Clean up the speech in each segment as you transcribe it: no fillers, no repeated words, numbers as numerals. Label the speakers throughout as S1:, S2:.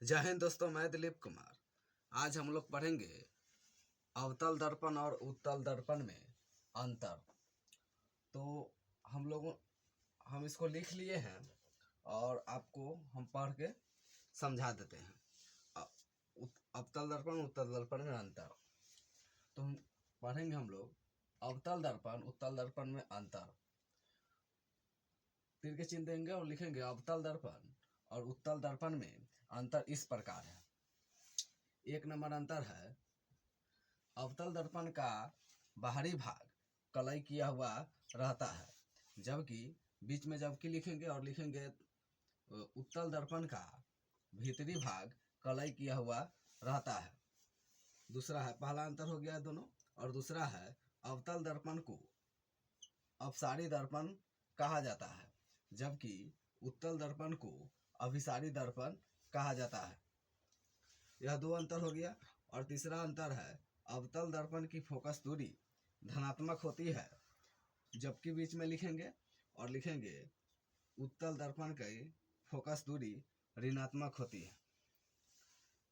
S1: जय हिंद दोस्तों, मैं दिलीप कुमार। आज हम लोग पढ़ेंगे अवतल दर्पण और उत्तल दर्पण में अंतर। तो हम इसको लिख लिए हैं और आपको हम पढ़ के समझा देते हैं। अवतल दर्पण उत्तल दर्पण में अंतर। तो हम पढ़ेंगे हम लोग अवतल दर्पण उत्तल दर्पण में अंतर। तीर के चिन्ह देंगे और लिखेंगे अवतल दर्पण और उत्तल दर्पण में अंतर इस प्रकार है। 1 नंबर अंतर है, अवतल दर्पण का बाहरी भाग कलई किया हुआ रहता है, जबकि बीच में जबकि लिखेंगे और लिखेंगे उत्तल दर्पण का भीतरी भाग कलई किया हुआ रहता है। दूसरा है, पहला अंतर हो गया दोनों। और दूसरा है, अवतल दर्पण को अपसारी दर्पण कहा जाता है, जबकि उत्तल दर्पण को अभिसारी दर्पण कहा जाता है। यह 2 अंतर हो गया। और तीसरा अंतर है, अवतल दर्पण की फोकस दूरी धनात्मक होती है, जबकि बीच में लिखेंगे और लिखेंगे उत्तल दर्पण की फोकस दूरी ऋणात्मक होती है।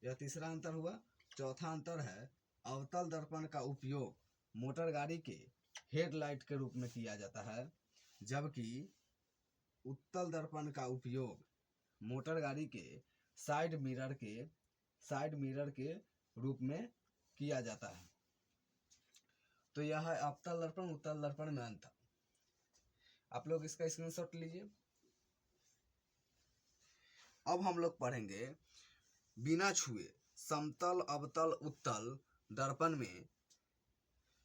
S1: यह तीसरा अंतर हुआ। चौथा अंतर है, अवतल दर्पण का उपयोग मोटर गाड़ी के हेडलाइट के रूप में किया जाता है, जबकि उत्तल दर्पण का उपयोग मोटर गाड़ी के साइड मिरर के रूप में किया जाता है। तो यह है अवतल दर्पण उत्तल दर्पण में अंतर। आप लोग इसका स्क्रीनशॉट लीजिए। अब हम लोग पढ़ेंगे बिना छुए समतल अवतल उत्तल दर्पण में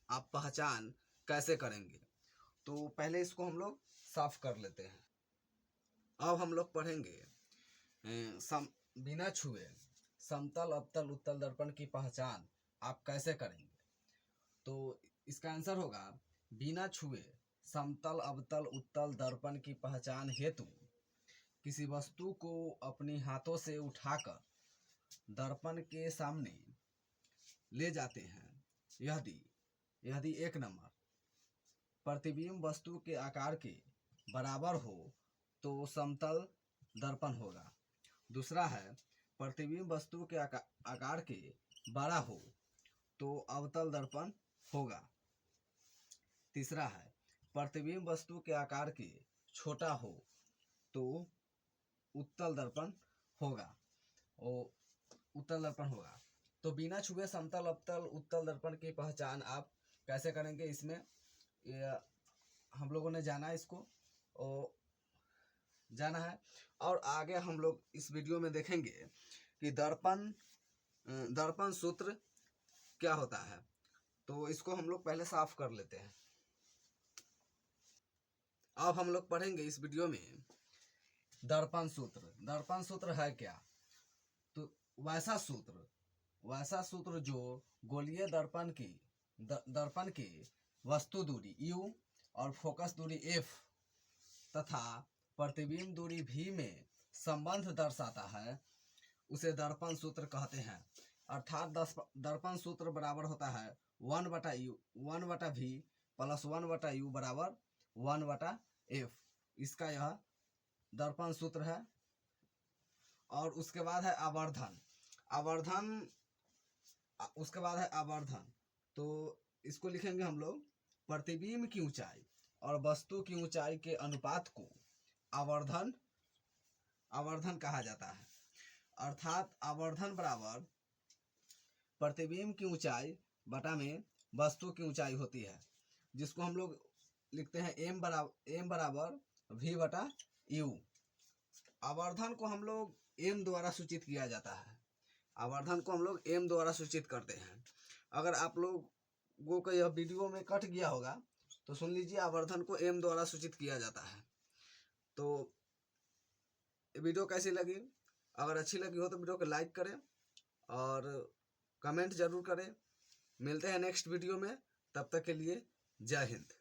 S1: आप पहचान कैसे करेंगे। तो पहले इसको हम लोग साफ कर लेते हैं। अब हम लोग पढ़ेंगे बिना छुए समतल अवतल उत्तल दर्पण की पहचान आप कैसे करेंगे। तो इसका आंसर होगा, बिना छुए समतल अवतल उत्तल दर्पण की पहचान हेतु किसी वस्तु को अपनी हाथों से उठाकर दर्पण के सामने ले जाते हैं। यदि 1 नंबर प्रतिबिंब वस्तु के आकार के बराबर हो तो समतल दर्पण होगा। दूसरा है, प्रतिबिंब वस्तु के आकार के बड़ा हो तो अवतल दर्पण होगा। तीसरा है, प्रतिबिंब वस्तु के आकार के छोटा हो तो उत्तल दर्पण होगा। तो बिना छुए समतल अवतल उत्तल दर्पण की पहचान आप कैसे करेंगे, इसमें हम लोगों ने जाना इसको और जाना है। और आगे हम लोग इस वीडियो में देखेंगे कि दर्पण सूत्र क्या होता है। तो इसको हम लोग पहले साफ कर लेते हैं। अब हम लोग पढ़ेंगे इस वीडियो में दर्पण सूत्र। दर्पण सूत्र है क्या? तो वैसा सूत्र जो गोलीय दर्पण की वस्तु दूरी u और फोकस दूरी f तथा प्रतिबिंब दूरी v में संबंध दर्शाता है, उसे दर्पण सूत्र कहते हैं। अर्थात दर्पण सूत्र बराबर होता है 1/v प्लस 1/u बराबर 1/f। इसका यह दर्पण सूत्र है। और उसके बाद है आवर्धन। तो इसको लिखेंगे हम लोग, प्रतिबिंब की ऊंचाई और वस्तु की ऊंचाई के अनुपात को आवर्धन कहा जाता है। अर्थात आवर्धन बराबर प्रतिबिंब की ऊंचाई बटा में वस्तु की ऊंचाई होती है, जिसको हम लोग लिखते हैं m बराबर v/u। आवर्धन को हम लोग m द्वारा सूचित किया जाता है। आवर्धन को हम लोग m द्वारा सूचित करते हैं। अगर आप लोगों को यह वीडियो में कट गया होगा तो सुन लीजिए, आवर्धन को m द्वारा सूचित किया जाता है। तो वीडियो कैसी लगी? अगर अच्छी लगी हो तो वीडियो को लाइक करें और कमेंट जरूर करें। मिलते हैं नेक्स्ट वीडियो में, तब तक के लिए जय हिंद।